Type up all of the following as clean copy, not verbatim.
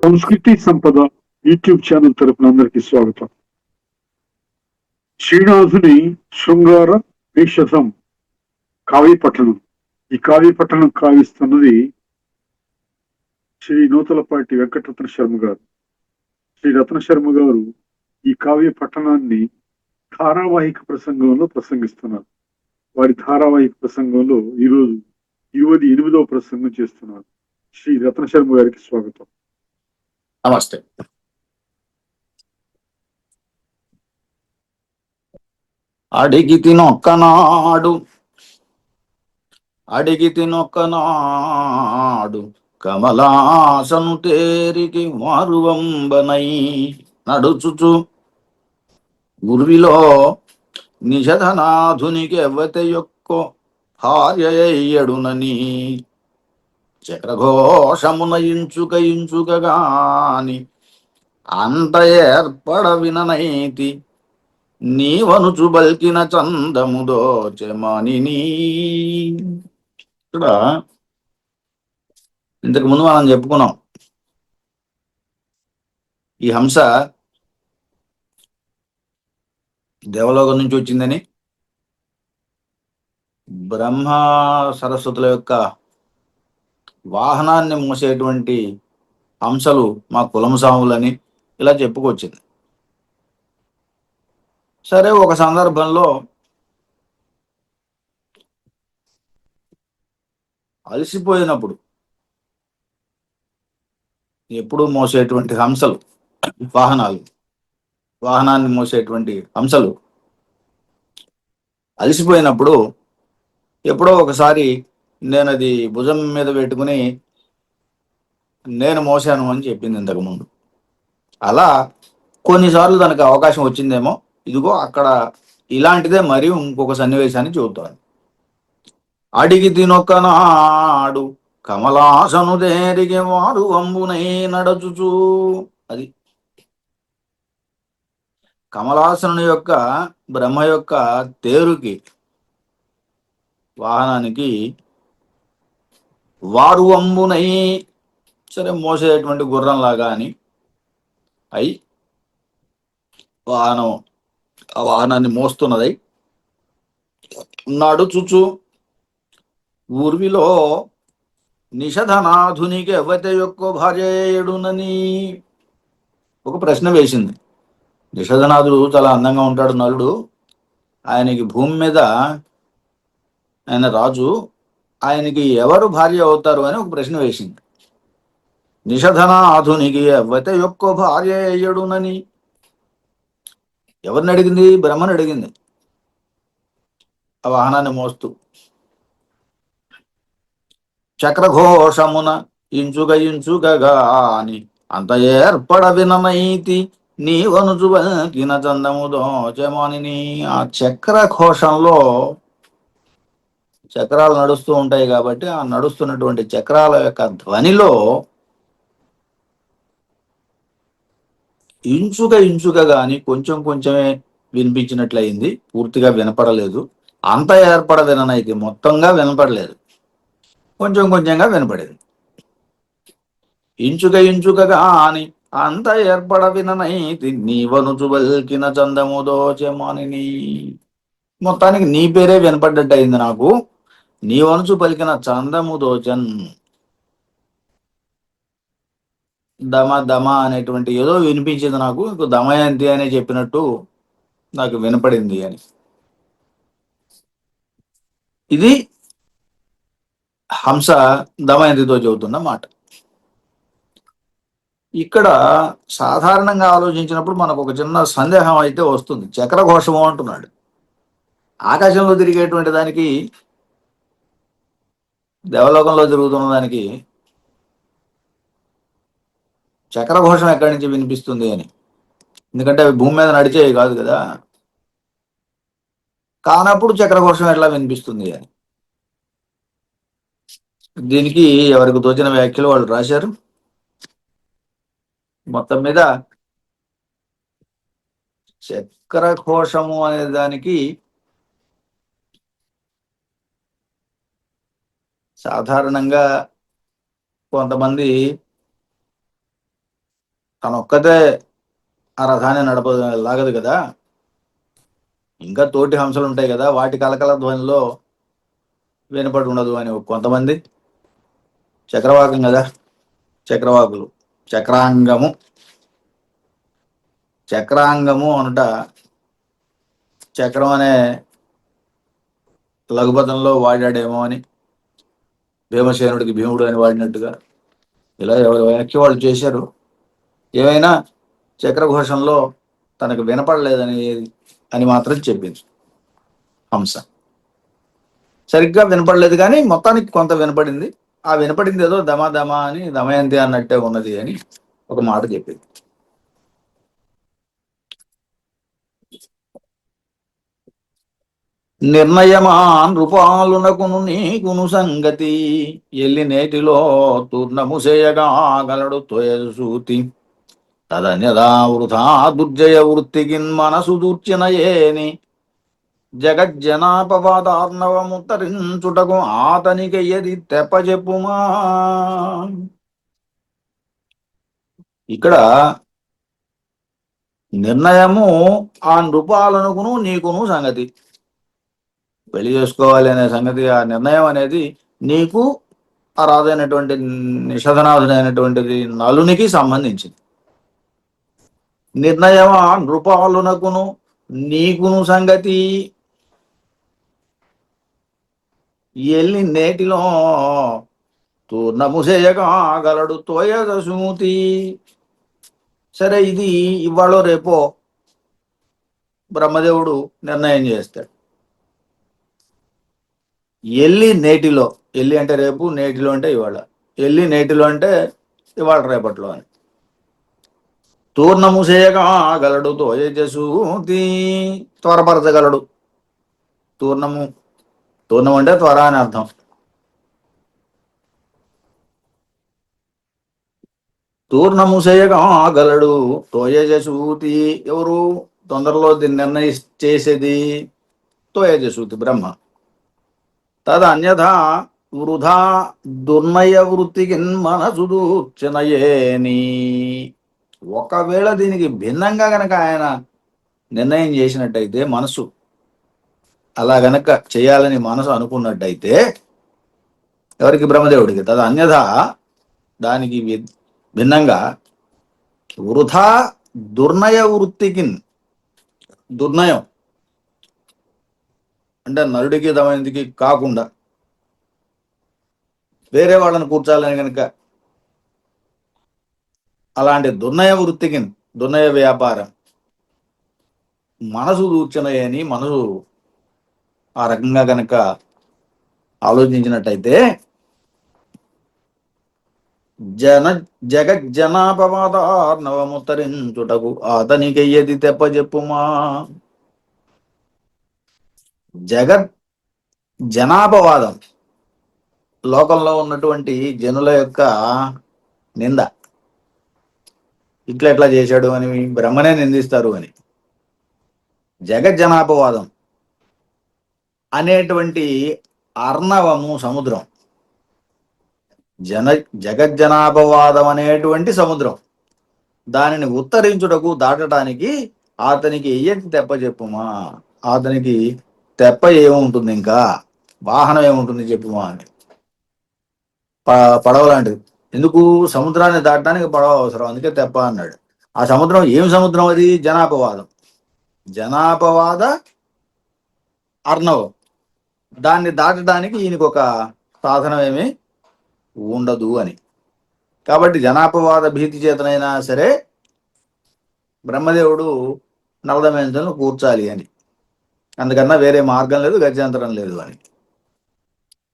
సంస్కృతి సంపద YouTube channel తరపున అందరికీ స్వాగతం. శ్రీనాథుని శృంగార నిషధం కావ్య పఠనం. ఈ కావ్య పఠనం కావిస్తున్నది శ్రీ నూతలపాటి వెంకటరత్న శర్మ గారు. శ్రీ రత్న శర్మ గారు ఈ కావ్య పఠనాన్ని ధారావాహిక ప్రసంగంలో ప్రసంగిస్తున్నారు. వారి ధారావాహిక ప్రసంగంలో ఈరోజు 8వ ప్రసంగం చేస్తున్నారు. శ్రీ రత్న శర్మ గారికి స్వాగతం. నమస్తే. అడిగి తినొక్కనాడు కమలాసను తేరికి మారువంబనై నడుచుచు గురువిలో నిషధనాధునికి ఎవ్వతే యొక్కో భార్యయ్యడునని చక్రఘోషమున ఇంచుకగాని అంత ఏర్పడ విననైతి నీవనుచు బల్కిన చందము దోచెమని. ఇక్కడ ఇంతకు ముందు మనం చెప్పుకున్నాం, ఈ హంస దేవలోకం నుంచి వచ్చిందని, బ్రహ్మ సరస్వతుల యొక్క వాహనాన్ని మోసేటువంటి హంసలు మా కులము సాములని ఇలా చెప్పుకొచ్చింది. సరే, ఒక సందర్భంలో అలసిపోయినప్పుడు ఎప్పుడు మోసేటువంటి హంసలు, వాహనాన్ని మోసేటువంటి హంసలు అలసిపోయినప్పుడు ఎప్పుడో ఒకసారి నేను అది భుజం మీద పెట్టుకుని నేను మోసాను అని చెప్పింది ఇంతకుముందు. అలా కొన్నిసార్లు తనకు అవకాశం వచ్చిందేమో. ఇదిగో అక్కడ ఇలాంటిదే మరి ఇంకొక సన్నివేశాన్ని చూద్దాం. అడిగి తినొక్కనాడు కమలాసను దేరికి వారు వంబునై నడచుచు. అది కమలాసను యొక్క బ్రహ్మ యొక్క తేరుకి, వాహనానికి వారు వంబునై, సరే మోసేటువంటి గుర్రంలాగా అని అయి ఆ వాహనాన్ని మోస్తున్నదై నడుచుచు ఊర్విలో నిషధనాధునికి ఎవతే యొక్క భార్యయుడునని ఒక ప్రశ్న వేసింది. నిషధనాథుడు చాలా అందంగా ఉంటాడు, నలుడు. ఆయనకి భూమి మీద ఆయన రాజు, ఆయనకి ఎవరు భార్య అవుతారు అని ఒక ప్రశ్న వేసింది. నిషధనాధునికి ఎవతే యొక్క భార్యయుడునని ఎవరిని అడిగింది? బ్రహ్మను అడిగింది. ఆ వాహనాన్ని మోస్తూ చక్రఘోషమున ఇంచుకగాని అంత ఏర్పడ విననైతి నీవనుజువకిన చందము దోచెమని. ఆ చక్రఘోషంలో చక్రాలు నడుస్తూ ఉంటాయి కాబట్టి ఆ నడుస్తున్నటువంటి చక్రాల యొక్క ధ్వనిలో ఇంచుక గాని కొంచెం కొంచెమే వినిపించినట్లయింది, పూర్తిగా వినపడలేదు. అంత ఏర్పడ విననైతే మొత్తంగా వినపడలేదు, కొంచెం కొంచెంగా వినపడేది. ఇంచుకగా అని అంత ఏర్పడ విననైతి నీవనుచు బల్కిన చందము దోచెమని. మొత్తానికి నీ పేరే వినపడ్డట్టు అయింది నాకు. నీవనుచు పలికిన చందము దోచన్, దమ దమ అనేటువంటి ఏదో వినిపించింది నాకు. దమయంతి అనే చెప్పినట్టు నాకు వినపడింది అని. ఇది హంస దమయంతితో చెబుతున్న మాట. ఇక్కడ సాధారణంగా ఆలోచించినప్పుడు మనకు ఒక చిన్న సందేహం అయితే వస్తుంది. చక్రఘోషము అంటున్నాడు. ఆకాశంలో తిరిగేటువంటి దానికి, దేవలోకంలో తిరుగుతున్న దానికి చక్రఘోషం ఎక్కడి నుంచి వినిపిస్తుంది అని. ఎందుకంటే అవి భూమి మీద నడిచేవి కాదు కదా, కానప్పుడు చక్రఘోషం ఎట్లా వినిపిస్తుంది అని. దీనికి ఎవరికి తోచిన వ్యాఖ్యలు వాళ్ళు రాశారు. మొత్తం మీద చక్రఘోషము అనే దానికి సాధారణంగా కొంతమంది తనొక్కతే ఆ రథాన్ని లాగదు కదా, ఇంకా తోటి హంసలు ఉంటాయి కదా, వాటి కలకల ధ్వనిలో వినపడి ఉండదు అని కొంతమంది. చక్రవాకం కదా, చక్రవాకులు. చక్రాంగము, చక్రాంగము అనుట చక్రం అనే లఘుపథంలో వాడాడేమో అని, భీమసేనుడికి భీముడు అని వాడినట్టుగా ఇలా ఎవరు వెనక్కి వాళ్ళు చేశారు. ఏమైనా చక్రఘోషంలో తనకు వినపడలేదని అని మాత్రం చెప్పింది హంస. సరిగ్గా వినపడలేదు కానీ మొత్తానికి కొంత వినపడింది. ఆ వినపడింది ఏదో దమా దమా అని, దమయంతి అన్నట్టే ఉన్నది అని ఒక మాట చెప్పింది. నిర్ణయమా నృపాలునకును నీకును సంగతి, ఎల్లి నేటిలో తూర్ణము చేయగా గలడు తొయసూతి, తదన్యదా వృథా దుర్జయ వృత్తికిన్ మనసు దూర్చిన ఏని, జగజ్జనాపవాదార్ణవముత్తరించుటకు ఆతనికెయ్యది తెప్పచెప్పుమా. ఇక్కడ నిర్ణయము ఆ నృపాలనుకును నీకును సంగతి, పెళ్లి చేసుకోవాలి అనే సంగతి, ఆ నిర్ణయం అనేది నీకు ఆ రాజైనటువంటి నిషధనాథుడైనటువంటిది నలునికి సంబంధించింది. నిర్ణయమా నృపాలునకును నీకును సంగతి, ఎల్లి నేటిలో తూర్ణముసేయగా గలడు తోయదసూతి. సరే, ఇది ఇవాళ రేపో బ్రహ్మదేవుడు నిర్ణయం చేస్తాడు. ఎల్లి నేటిలో, ఎల్లి అంటే రేపు, నేటిలో అంటే ఇవాళ. ఎల్లి నేటిలో అంటే ఇవాళ రేపట్లో అని. తూర్ణముసేయగా గలడు తోయజసూతి, త్వరపరచగలడు. తూర్ణము, తూర్ణం అంటే త్వర అని అర్థం. తూర్ణముసేయగా గలడు తోయజసూతి, ఎవరు తొందరలో దీన్ని చేసేది? తోయజసూతి బ్రహ్మ. తద అన్యథా వృధా దుర్నయ వృత్తికి మనసు దూర్చనయేని, ఒకవేళ దీనికి భిన్నంగా గనక ఆయన నిర్ణయం చేసినట్టయితే, మనసు అలా గనక చేయాలని మనసు అనుకున్నట్టయితే, ఎవరికి? బ్రహ్మదేవుడికి. తద అన్యథా, దానికి భిన్నంగా, వృధా దుర్నయ వృత్తికి, దుర్నయం అంటే నరుడికి దమయంతికి కాకుండా వేరే వాళ్ళని కూర్చాలని కనుక, అలాంటి దుర్నయ వృత్తికి, దుర్నయ వ్యాపారం, మనసు దూర్చనయని, మనసు ఆ రకంగా గనక ఆలోచించినట్టయితే, జగజ్జనాపవాదార్ణవముత్తరించుటకు అతనికెయ్యది తెప్పచెప్పుమా. జనాపవాదం, లోకంలో ఉన్నటువంటి జనుల యొక్క నింద, ఇట్లా ఎట్లా చేశాడు అని, బ్రహ్మనే నిందిస్తారు అని. జగజ్జనాపవాదం అనేటువంటి అర్ణవము సముద్రం, జగజ్జనాపవాదం అనేటువంటి సముద్రం, దానిని ఉత్తరించుటకు, దాటడానికి అతనికి ఎయ్యటి తెప్ప చెప్పుమా. అతనికి తెప్ప ఏముంటుంది, ఇంకా వాహనం ఏముంటుంది చెప్పుమా అని. పడవ లాంటిది. ఎందుకు? సముద్రాన్ని దాటడానికి పడవ అవసరం, అందుకే తెప్ప అన్నాడు. ఆ సముద్రం ఏం సముద్రం అది? జనాపవాదం, జనాపవాద అర్ణవం. దాన్ని దాటడానికి ఈయనకు ఒక సాధనం ఏమీ ఉండదు అని. కాబట్టి జనాపవాద భీతి చేతనైనా సరే బ్రహ్మదేవుడు నలదమయంతులను కూర్చాలి అని, అందుకన్నా వేరే మార్గం లేదు, గత్యంతరం లేదు అని.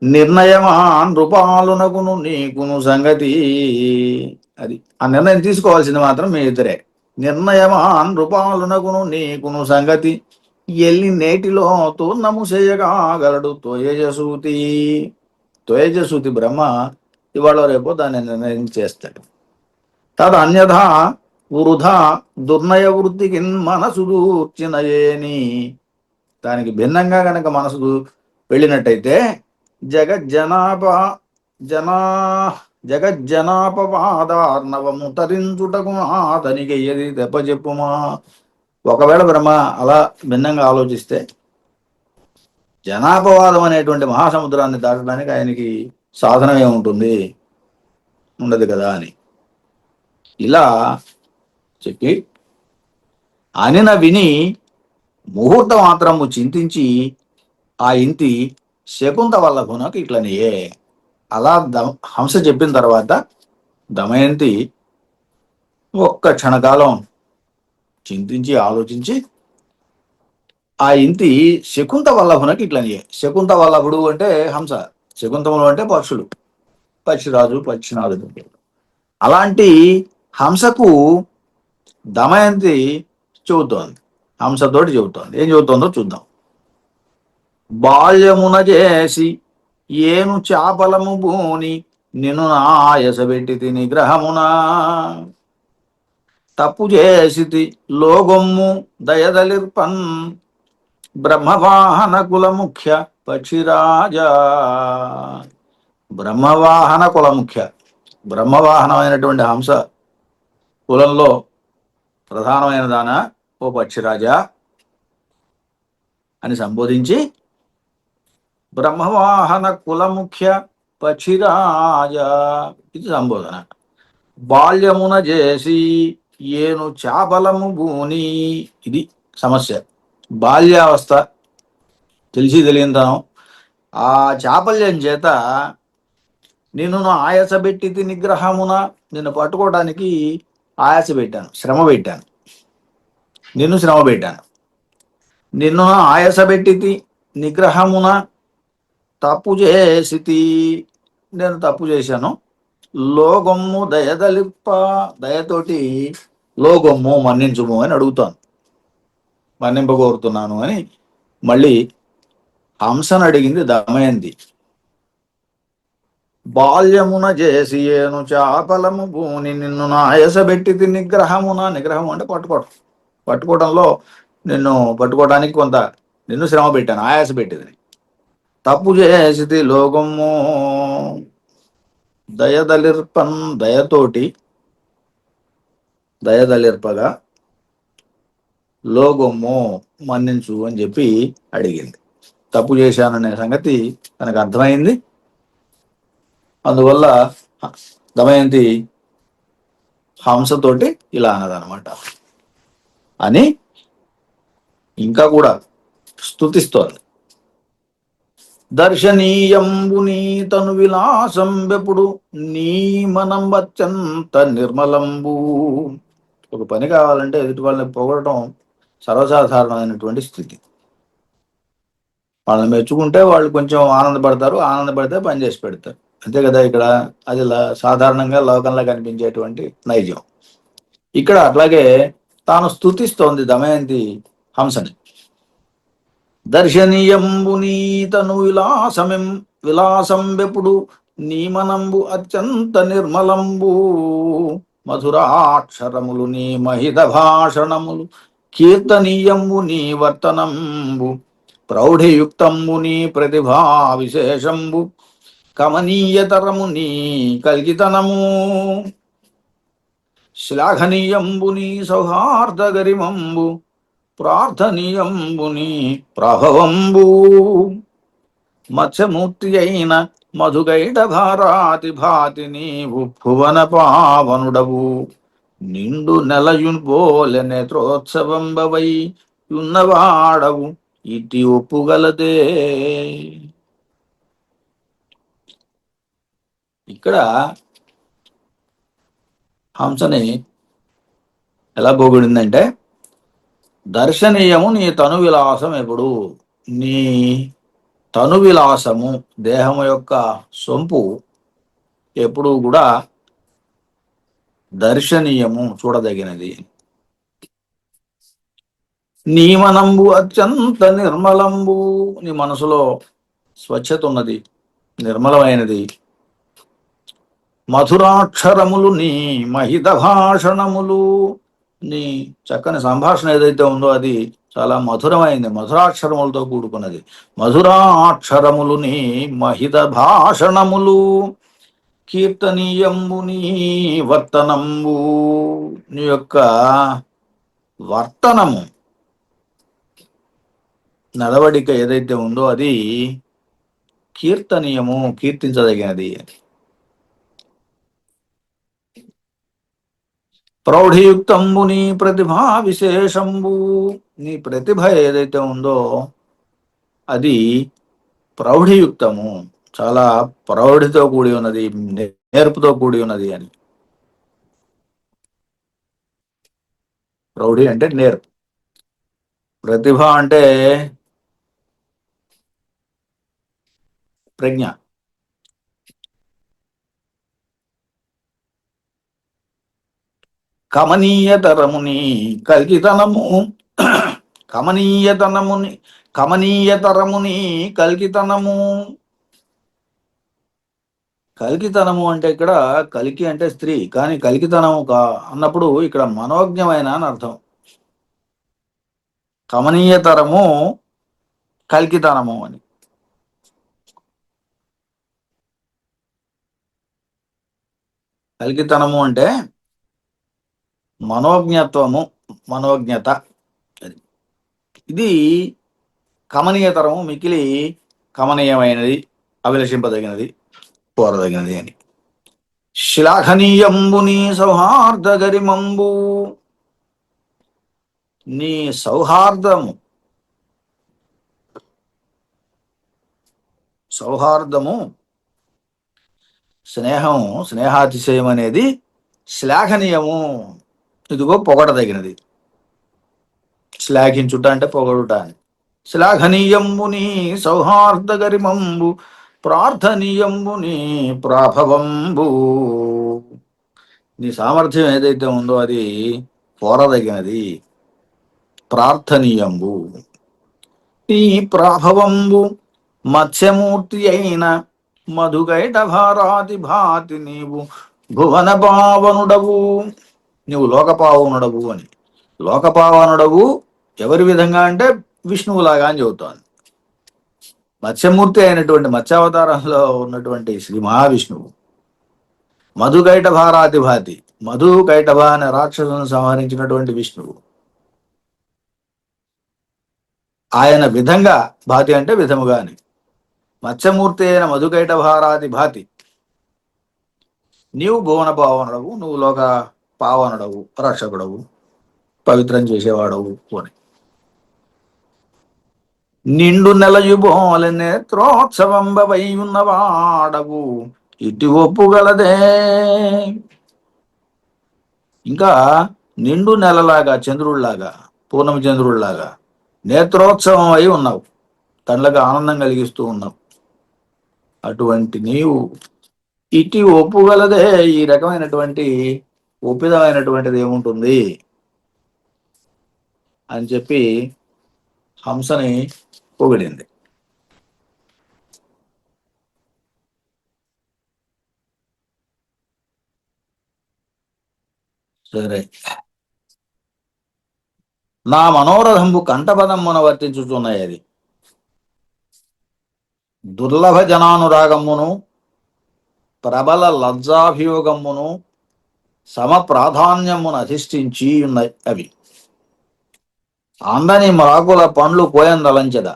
నిర్ణయమా నృపాలునకును నీకును సంగతి, అది ఆ నిర్ణయం తీసుకోవాల్సింది మాత్రం మీ ఇద్దరే. నిర్ణయమా నృపాలునకును నీకును సంగతి, ఎల్లి నేటిలో తూర్ణము చేయగా గలడు తోయజసూతి. తోయజసూతి బ్రహ్మ ఇవాళ రేపో దాన్ని నిర్ణయం చేస్తాడు. తద అన్యథా వృధా దుర్నయ వృత్తికి మనసు దూర్చినయేని, దానికి భిన్నంగా గనక మనసు వెళ్ళినట్టయితే, జనా జగజ్జనాపవాదార్ణవము తరించుటకు అతనికి ఏది తెప్పచెప్పుమా. ఒకవేళ బ్రహ్మ అలా భిన్నంగా ఆలోచిస్తే జనాపవాదం అనేటువంటి మహాసముద్రాన్ని దాటడానికి ఆయనకి సాధనం ఏముంటుంది, ఉండదు కదా అని ఇలా చెప్పి అనిన విని ముహూర్త మాత్రము చింతించి ఆ ఇంటి శకుంత వల్లభునకు ఇట్లనియే. అలా హంస చెప్పిన తర్వాత దమయంతి ఒక్క క్షణకాలం చింతించి ఆలోచించి ఆ ఇంటి శకుంత వల్లభునకు ఇట్లనియే. శకుంత వల్లభుడు అంటే హంస, శకుంతములు అంటే పక్షులు, పక్షిరాజు పక్షినాథుడు. అలాంటి హంసకు దమయంతి చెబుతోంది, హంసతోటి చెబుతోంది. ఏం చెబుతోందో చూద్దాం. బాల్యమున చేసి ఏను చాపలము భూని నిన్ను నాయసబెట్టి తిని గ్రహమున తప్పు చేసితి లోగొమ్ము దయదలిర్పన్ బ్రహ్మవాహన కుల ముఖ్య పక్షిరాజా. బ్రహ్మవాహన కుల ముఖ్య, బ్రహ్మవాహనమైనటువంటి హంస కులంలో ప్రధానమైన దాన ఓ పక్షిరాజా అని సంబోధించి బ్రహ్మవాహన కుల ముఖ్య పక్షిరాజా ఇది సంబోధన. బాల్యమున చేసి ఏను చాపలము భూని, ఇది సమస్య. బాల్యావస్థ, తెలిసి తెలియనితనం, ఆ చాపల్యం చేత నిన్ను ఆయాసపెట్టి నిగ్రహమున, నిన్ను పట్టుకోవడానికి ఆయాస పెట్టాను, శ్రమ పెట్టాను, నిన్ను శ్రమ పెట్టాను. నిన్ను ఆయాసపెట్టి నిగ్రహమున తప్పు చేసి, నేను తప్పు చేశాను. లోగొమ్ము దయదలిప్ప, దయతోటి లోగొమ్ము మన్నించుము అని అడుగుతాను, మన్నింపగోరుతున్నాను అని మళ్ళీ హంసను అడిగింది దమయంతి. బాల్యమున చేసి ఏను చాపలము భూని నిన్ను నాయసబెట్టి నిగ్రహమున, నిగ్రహం అంటే పట్టుకోవడం, పట్టుకోవడంలో నిన్ను పట్టుకోవడానికి కొంత నిన్ను శ్రమ పెట్టాను, ఆయాస పెట్టింది. తప్పు చేసి లోగము దయదలిర్పన్, దయతోటి దయదలిర్పగా లోగొమ్ము మన్నించు అని చెప్పి అడిగింది. తప్పు చేశాననే సంగతి తనకు అర్థమైంది. అందువల్ల దమయంతి హంసతోటి ఇలా అన్నదనమాట అని ఇంకా కూడా స్తుతిస్తోంది. దర్శనీయంబు నీ తను విలాసం వెప్పుడు నీ మనం అత్యంత నిర్మలంబు. ఒక పని కావాలంటే ఎదుటి వాళ్ళని పొగడటం సర్వసాధారణమైనటువంటి స్థితి. వాళ్ళని మెచ్చుకుంటే వాళ్ళు కొంచెం ఆనందపడతారు, ఆనందపడితే పని చేసి పెడతారు, అంతే కదా. ఇక్కడ అది సాధారణంగా లోకంలో కనిపించేటువంటి నైజం. ఇక్కడ అట్లాగే తాను స్తుతిస్తోంది దమయంతి హంసని. దర్శనీయంబు నీ తను విలాసం వెప్పుడు నీ మనంబు అత్యంత నిర్మలంబు. మధురాక్షరములు నీ మహిత భాషణములు కీర్తనీయంబు నీ వర్తనంబు. ప్రౌఢియుక్తంబు నీ ప్రతిభా విశేషంబు కమనీయతరము నీ కల్గితనము. శ్లాఘనీయంబు నీ సౌహార్ద గరిమంబు ప్రార్థనీయంబుని ప్రభవంబు. మత్స్యమూర్తి అయిన మధుగైడ భారాతి భాతి నీవు భువన పావనుడవు. నిండు నెలయున్ పోలె నేత్రోత్సవంబవై ఉన్నవాడవు ఇట్టి ఒప్పుగలదే. ఇక్కడ హంసని ఎలా పోగొడిందంటే, దర్శనీయము నీ తను విలాసం ఎప్పుడు, నీ తను విలాసము దేహము యొక్క సొంపు ఎప్పుడు కూడా దర్శనీయము, చూడదగినది. నీ మనంబు అత్యంత నిర్మలంబు, నీ మనసులో స్వచ్ఛత ఉన్నది, నిర్మలమైనది. మధురాక్షరములు నీ మహిత భాషణములు, నీ చక్కని సంభాషణ ఏదైతే ఉందో అది చాలా మధురమైంది, మధురాక్షరములతో కూడుకున్నది. మధురాక్షరములు నీ మహిత భాషణములు కీర్తనీయంబు నీ వర్తనంబు, నీ యొక్క వర్తనము, నడవడిక ఏదైతే ఉందో అది కీర్తనీయము, కీర్తించదగినది. ప్రౌఢియుక్తంబు నీ ప్రతిభా విశేషంబు, నీ ప్రతిభ ఏదైతే ఉందో అది ప్రౌఢియుక్తము, చాలా ప్రౌఢితో కూడి ఉన్నది, నేర్పుతో కూడి ఉన్నది అని. ప్రౌఢి అంటే నేర్పు, ప్రతిభ అంటే ప్రజ్ఞ. కమనీయతరముని కల్కితనము, కమనీయతనముని కమనీయతరముని కల్కితనము. కలికితనము అంటే ఇక్కడ కలికి అంటే స్త్రీ, కానీ కలికితనము అన్నప్పుడు ఇక్కడ మనోజ్ఞమైన అని అర్థం. కమనీయతరము కలికితనము అని. కలికితనము అంటే మనోజ్ఞత్వము, మనోజ్ఞత. అది ఇది కమనీయతరము, మికిలి కమనీయమైనది, అభిలషింపదగినది, కోరదగినది అని. శ్లాఘనీయంబు నీ సౌహార్ద గరిమంబు, నీ సౌహార్దము, సౌహార్దము స్నేహము, స్నేహాతిశయం అనేది శ్లాఘనీయము, ఇదిగో పొగడదగినది. శ్లాఘించుట అంటే పొగడుట అని. శ్లాఘనీయంబు నీ సౌహార్ద గరిమంబు, ప్రార్థనీయంబు నీ ప్రాభవంబు, నీ సామర్థ్యం ఏదైతే ఉందో అది కోరదగినది, ప్రార్థనీయంబు. నీ ప్రాభవంబు మత్స్యమూర్తి అయిన మధుకైట భారాతి భాతి, నీవు భువన పావనుడవు, నీవు లోకపావనుడవు అని. లోకపావనుడవు ఎవరి విధంగా అంటే విష్ణువులాగా అని చెబుతోంది. మత్స్యమూర్తి అయినటువంటి మత్స్యావతారంలో ఉన్నటువంటి శ్రీ మహావిష్ణువు, మధుకైట భారాతి భాతి, మధు కైటభ అనే రాక్షసులను సంహరించినటువంటి విష్ణువు, ఆయన విధంగా, భాతి అంటే విధముగా అని. మత్స్యమూర్తి అయిన మధుకైట భారాతి భాతి, నీవు భువన పావనుడవు, నువ్వు లోక పావనుడవు, రక్షకుడవు, పవిత్రం చేసేవాడవు అని. నిండు నెలయుబోల నేత్రోత్సవంబవై ఉన్నవాడవు, ఇటు ఒప్పుగలదే. ఇంకా నిండు నెలలాగా, చంద్రుడిలాగా, పూర్ణమి చంద్రుడిలాగా నేత్రోత్సవం అయి ఉన్నావు, కళ్ళకు ఆనందం కలిగిస్తూ ఉన్నావు. అటువంటి నీవు ఇటు ఒప్పుగలదే, ఈ రకమైనటువంటి ఒప్పిదమైనటువంటిది ఏముంటుంది అని చెప్పి హంసని పొగిడింది. సరే, నా మనోరథంబు కంఠపదమ్మున వర్తించుచున్నాయి. అది దుర్లభ జనానురాగమ్మును, ప్రబల లజ్జాభియోగమ్మును, సమ ప్రాధాన్యమును అధిష్ఠించి ఉన్నాయి అవి. అందని మ్రాకుల పండ్లు కోయందలంచెద,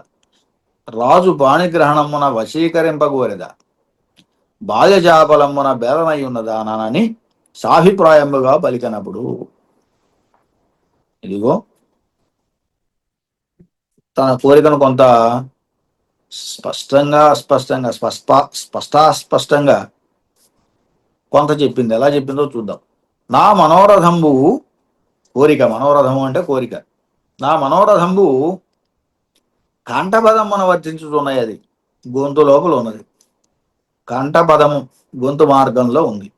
రాజు పాణిగ్రహణమున వశీకరింపగోరెద, బాల్యజాపలమ్మున బేలమై ఉన్నదానని సాభిప్రాయముగా పలికినప్పుడు. ఇదిగో తన కోరికను కొంత స్పష్టాస్పష్టంగా కొంత చెప్పింది. ఎలా చెప్పిందో చూద్దాం. నా మనోరథంబు, కోరిక, మనోరథము అంటే కోరిక, నా మనోరథంబు కంఠపదమున వర్తించుతున్నాయి. అది గొంతు లోపల ఉన్నది. కంఠపదము గొంతు మార్గంలో ఉంది,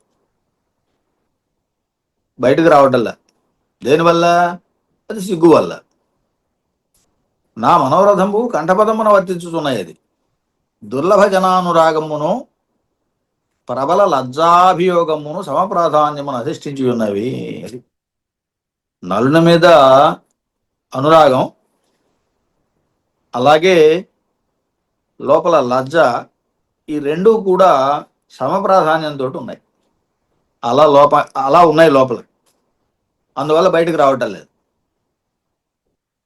బయటకు రావటల్లా. దేనివల్ల? అది సిగ్గు వల్ల. నా మనోరథంబు కంఠపదమున వర్తించుతున్నాయి. అది దుర్లభ జనానురాగమును, ప్రబల లజ్జాభియోగమును, సమప్రాధాన్యమును అధిష్ఠించి ఉన్నవి. నలుని మీద అనురాగం, అలాగే లోపల లజ్జ, ఈ రెండూ కూడా సమప్రాధాన్యంతో ఉన్నాయి. అలా ఉన్నాయి లోపల, అందువల్ల బయటకు రావటం లేదు.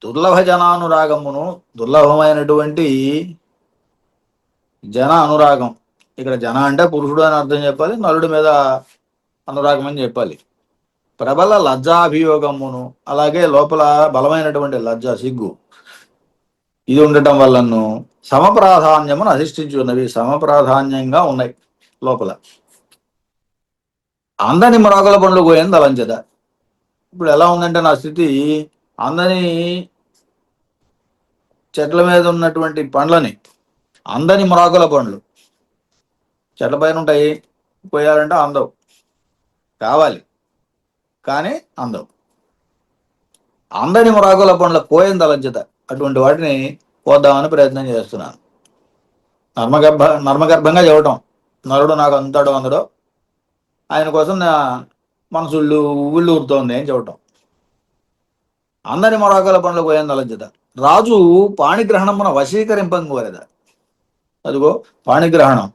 దుర్లభ జనానురాగమును, దుర్లభమైనటువంటి జన అనురాగం, ఇక్కడ జన అంటే పురుషుడు అని అర్థం చెప్పాలి, నలుడి మీద అనురాగం అని చెప్పాలి. ప్రబల లజ్జాభియోగమును, అలాగే లోపల బలమైనటువంటి లజ్జ, సిగ్గు, ఇది ఉండటం వల్లను సమప్రాధాన్యమును అధిష్ఠించి ఉన్నవి, సమప్రాధాన్యంగా ఉన్నాయి లోపల. అందని మ్రోగల పండ్లు పోయింది అలంచద. ఇప్పుడు ఎలా ఉందంటే నా స్థితి, అందని చెట్ల మీద ఉన్నటువంటి పండ్లని, అందని మ్రోగల పండ్లు చెట్ల పైన ఉంటాయి, పోయాలంటే అందవు, కావాలి కానీ అందవు. అందని మ్రోగల పండ్ల పోయింది అలంచద, అటువంటి వాటిని పోద్దామని ప్రయత్నం చేస్తున్నాను. నర్మగర్భంగా చెప్పటం, నరుడు నాకు అంతాడు అందడో, ఆయన కోసం నా మనసుళ్ళు ఉళ్ళూరుతోంది అని చెప్పటం. అందని మొరాకల పండ్ల పోయింది అలంచిత. రాజు పాణిగ్రహణమున వశీకరింపంగోరేద. అదిగో పాణిగ్రహణం,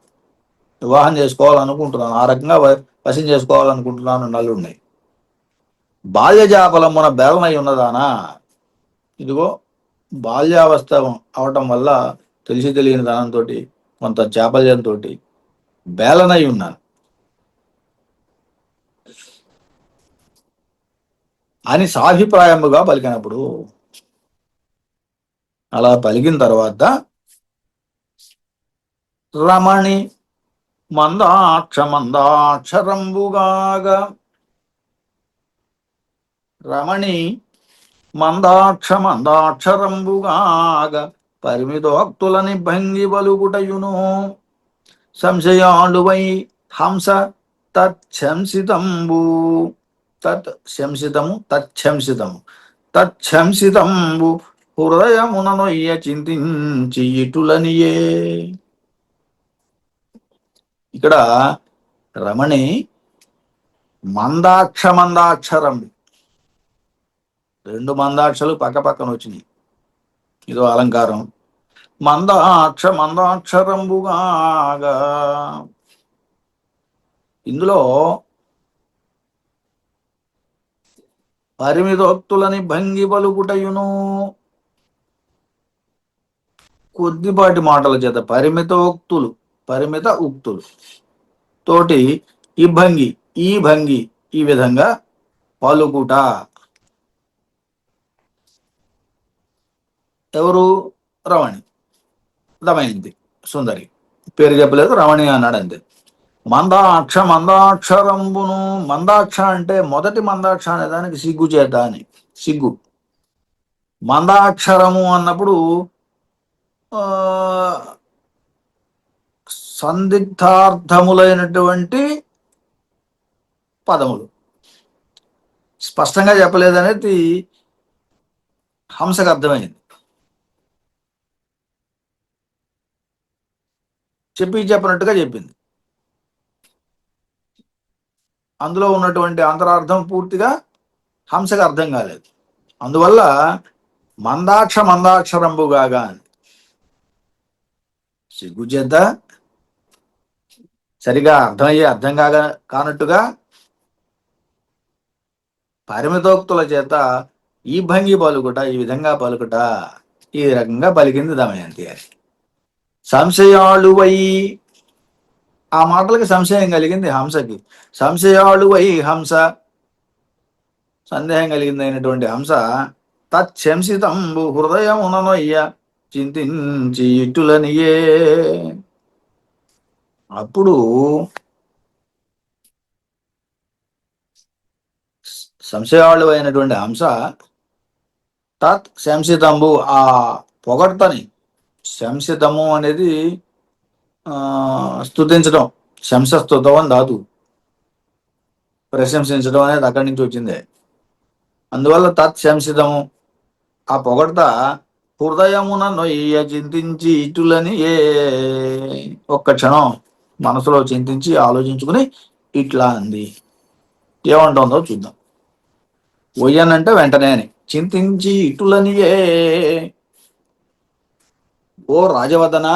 వివాహం చేసుకోవాలనుకుంటున్నాను, ఆ రకంగా వశం చేసుకోవాలనుకుంటున్నాను నల్లుడిని. బాల్యజాపలమున బేలనై ఉన్నదానా. ఇదిగో బాల్యావస్థ అవటం వల్ల తెలిసి తెలియని దానంతో, కొంత చాపల్యంతో బేలనై ఉన్నాను అని సాభిప్రాయముగా పలికినప్పుడు, అలా పలికిన తర్వాత రమణి మందాక్షరంబుగాగా, రమణి మందాక్షరంబుగాగా పరిమితోక్తులని భంగి బలుగుటయును. సంశయాలువై హంస తచ్చంసితంబు, తచ్చంసితంబు హృదయముననొయ్య చింతించి ఇటులనియే. ఇక్కడ రమణి మందాక్షరం, రెండు మందాక్షలు పక్క పక్కన వచ్చినాయి, ఇదో అలంకారం. మందాక్షరంబుగాగా, ఇందులో పరిమితోక్తులని భంగి పలుకుటయును, కొద్దిపాటి మాటల చేత, పరిమిత ఉక్తులు తోటి ఈ భంగి ఈ విధంగా పలుకుట. ఎవరు? రమణి, దమయంతి, సుందరి, పేరు చెప్పలేదు, రమణి అన్నాడు అంతే. మందాక్షరంబును, మందాక్ష అంటే మొదటి మందాక్ష అనే దానికి సిగ్గు చేత అని, సిగ్గు. మందాక్షరము అన్నప్పుడు సందిగ్ధార్థములైనటువంటి పదములు, స్పష్టంగా చెప్పలేదనేది హంసకు అర్థమైంది. చెప్పినట్టుగా చెప్పింది, అందులో ఉన్నటువంటి అంతరార్థం పూర్తిగా హంసకు అర్థం కాలేదు. అందువల్ల మందాక్షరంబుగాగా అని సిగ్గు చేత సరిగా అర్థం కానట్టుగా పరిమితోక్తుల చేత ఈ భంగి పలుకుట, ఈ విధంగా పలుకుట, ఈ రకంగా పలికింది దమయంతి అని. సంశయాలువై, ఆ మాటలకి సంశయం కలిగింది హంసకి. సంశయాలువై హంస, సందేహం కలిగింది అయినటువంటి హంస, తచ్చంసితంబు హృదయముననొయ్య చింతించి ఇటులనియే. అప్పుడు సంశయాలు అయినటువంటి హంస తత్ శంసితంబు, ఆ పొగడ్తని, శంసితము అనేది స్తుతించడం, శంసస్తుతం అని ధాతు, ప్రశంసించడం అనేది అక్కడి నుంచి వచ్చిందే. అందువల్ల తత్ శంసితము, ఆ పొగడ్త హృదయమున నొయ్య చింతించి ఇటులని ఏ, ఒక్క క్షణం మనసులో చింతించి ఆలోచించుకుని ఇట్లా అంది. ఏమంటుందో చూద్దాం. ఒయ్యనంటే వెంటనే అని, చింతించి ఇటులని ఏ, ఓ రాజవదన,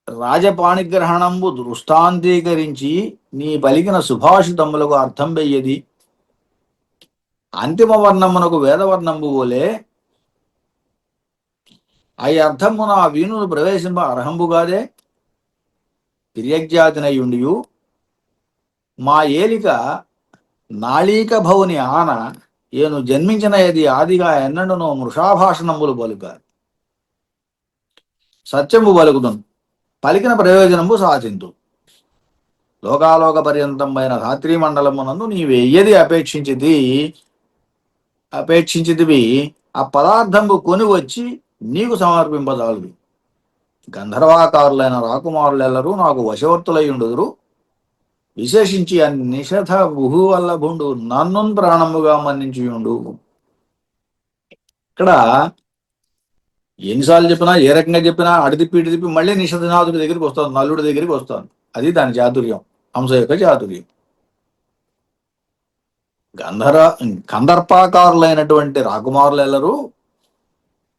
రాజపాణిగ్రహణంబు దృష్టాంతీకరించి నీ పలికిన సుభాషితములకు అర్థం వెయ్యది అంతిమ వర్ణమునకు వేదవర్ణంబు వలె అయి అర్థము నా వీణులు ప్రవేశింప అర్హంబుగాదే తిర్యగ్జాతినయుండియు మా ఏలిక నాళీక భౌని ఆన ఏను జన్మించిన యది ఆదిగా ఎన్నడనో మృషాభాషణంబులు పలుక సత్యము పలుకుదును పలికిన ప్రయోజనంబు సాధింతు లోకాలోక పర్యంతమైన రాత్రి మండలమునందు నీవెయ్యది అపేక్షించితివి ఆ పదార్థంబు కొని వచ్చి నీకు సమర్పింపజాలదు గంధర్వాకారులైన రాకుమారులెల్లరూ నాకు వశవర్తులై ఉండుదురు విశేషించి ఆ నిషధ భూవల్లభుండు నన్ను ప్రాణముగా మన్నించియుండు. ఇక్కడ ఎన్నిసార్లు చెప్పినా ఏ రకంగా చెప్పినా అడిదిప్పి ఇడిదిప్పి మళ్ళీ నిషధనాథుడి దగ్గరికి వస్తాను, నల్లుడి దగ్గరికి వస్తాను. అది దాని చాతుర్యం, హంస యొక్క చాతుర్యం. కందర్పాకారులైనటువంటి రాకుమారులెల్లరూ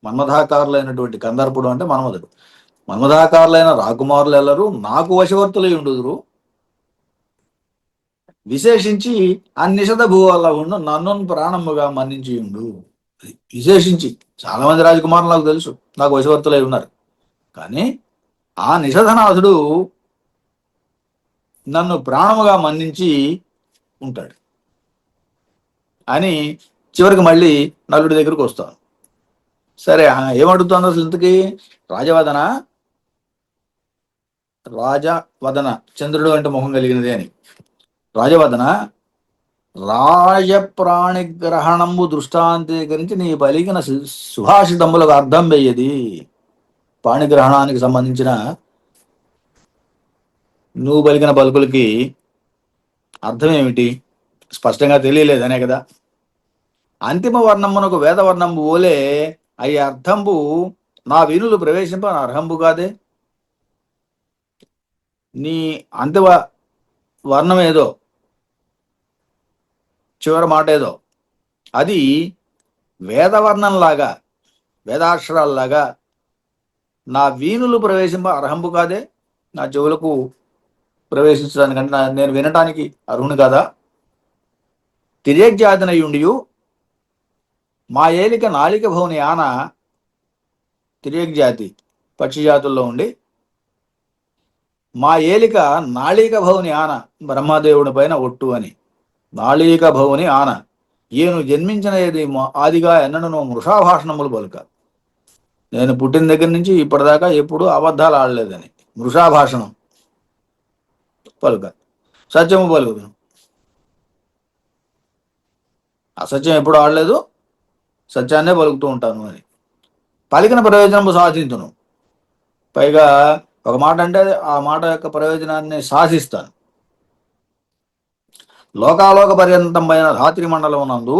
మన్మథాకారులైనటువంటి కందర్పుడు అంటే మన్మధుడు, మన్మథాకారులైన రాకుమారులెల్లరూ నాకు వశవర్తులై ఉండుదురు. విశేషించి అన్నిషద భూవల్లభుండు నన్ను ప్రాణముగా మన్నించి ఉండు. విశేషించి చాలా మంది రాజకుమారులు నాకు తెలుసు, నాకు వశవర్తులై ఉన్నారు. కానీ ఆ నిషధనాథుడు నన్ను ప్రాణముగా మన్నించి ఉంటాడు అని చివరికి మళ్ళీ నలుడి దగ్గరకు వస్తాను. సరే, ఏమడుగుతాను అసలు ఇంతకీ? రాజవదన చంద్రుడు అంటే ముఖం కలిగినది అని. రాజవదన, రాజప్రాణిగ్రహణంబు దృష్టాంతీకరించి నీ పలికిన సుభాషితములకు అర్థం వెయ్యది. పాణిగ్రహణానికి సంబంధించిన నువ్వు పలికిన పలుకులకి అర్థం ఏమిటి స్పష్టంగా తెలియలేదనే కదా. అంతిమ వర్ణమునకు వేదవర్ణంబు ఓలే అయ్యి అర్థంబు నా వీణులు ప్రవేశింప అర్హంబు కాదే. నీ అంతిమ వర్ణం ఏదో, చివరి మాట ఏదో, అది వేదవర్ణంలాగా, వేదాక్షరాల్లాగా నా వీణులు ప్రవేశింప అర్హంబు కాదే. నా చెవులకు ప్రవేశించడానికంటే నేను వినటానికి అర్హుని కదా. తిర్యగ్జాతినయుండియు మా ఏలిక నాళిక భౌని ఆన, తిర్యగ్జాతి పక్షి జాతుల్లో ఉండి మా ఏలిక నాళిక భౌని ఆన బ్రహ్మదేవుని పైన ఒట్టు అని. నాళిక భౌని ఆన ఈయను జన్మించిన ఏది ఆదిగా ఎన్నడనో మృషాభాషణములు పలుక. నేను పుట్టిన దగ్గర నుంచి ఇప్పటిదాకా ఎప్పుడు అబద్ధాలు ఆడలేదని మృషాభాషణం పలుక. సత్యము పలుకుదును, అసత్యం ఎప్పుడు ఆడలేదు, సత్యాన్నే పలుకుతూ ఉంటాను అని. పలికిన ప్రయోజనము సాధించును. పైగా ఒక మాట అంటే ఆ మాట యొక్క ప్రయోజనాన్ని సాధిస్తాను. లోకాలోక పర్యంతమైన రాత్రి మండలం నందు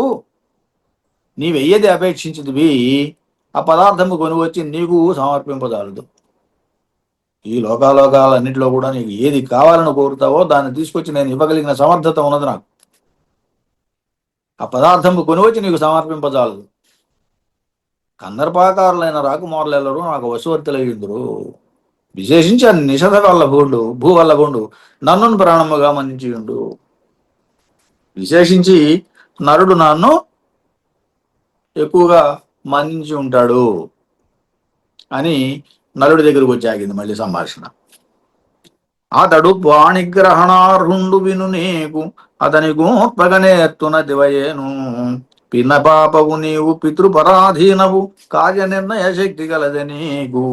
నీవెయ్యది అపేక్షించితివి ఆ పదార్థము కొనివచ్చి నీకు సమర్పింపజాలదు. ఈ లోకాలోకాలన్నింటిలో కూడా నీకు ఏది కావాలని కోరుతావో దాన్ని తీసుకొచ్చి నేను ఇవ్వగలిగిన సమర్థత ఉన్నది నాకు. ఆ పదార్థము కొనివచ్చి నీకు సమర్పింపజాలదు. కందర్పాకారులైన రాకుమారులెల్లరూ నాకు వశవర్తులయ్యుందురు. విశేషించి నిషధ భూవల్లభుండు నన్ను ప్రాణముగా మన్నించియుండు. విశేషించి నరుడు నన్ను ఎక్కువగా మన్నించి ఉంటాడు అని నలుడి దగ్గరకు వచ్చాగింది మళ్ళీ సంభాషణ. అతడు పాణిగ్రహణార్హుండు విను నీకు అతని గోత్పగనేత్తున దివయేను. పిన్న పాపవు నీవు పితృపరాధీనవు కార్యనిర్ణయ శక్తి కలదే నీకు.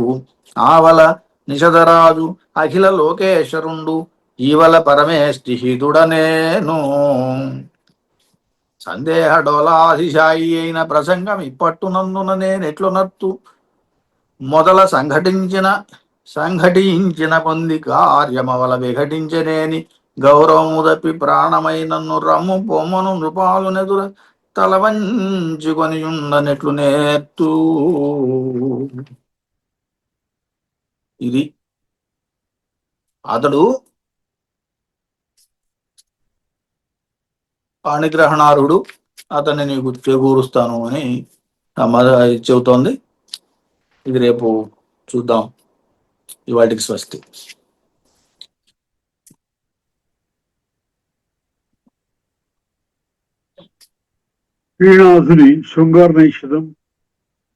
ఆవల నిషధరాజు అఖిల లోకేశ్వరుండు ఈవల పరమేష్టి హితుడనేను. సందేహ డోలాధిశాయి అయిన ప్రసంగం ఇప్పట్టునందున నేనెట్లునత్తు మొదల సంఘటించిన పొంది కార్యమవల విఘటించనేని గౌరవముదపి ప్రాణమై నన్ను రమ్ము పొమ్మను నృపాలు నెదుర తల వంచుకొని ఉండనెట్లు నేర్తూ. ఇది అతడు పాణిగ్రహణారుడు, అతన్ని నీకు చేకూరుస్తాను అని చెబుతోంది. ఇది రేపు చూద్దాం. ఇవాటికి స్వస్తి. శ్రీనాథుని శృంగార నైషధం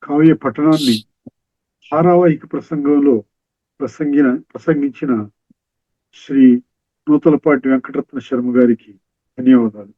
కావ్య పఠనాన్ని ధారావాహిక ప్రసంగంలో ప్రసంగించిన శ్రీ నూతలపాటి వెంకటరత్న శర్మ గారికి ధన్యవాదాలు.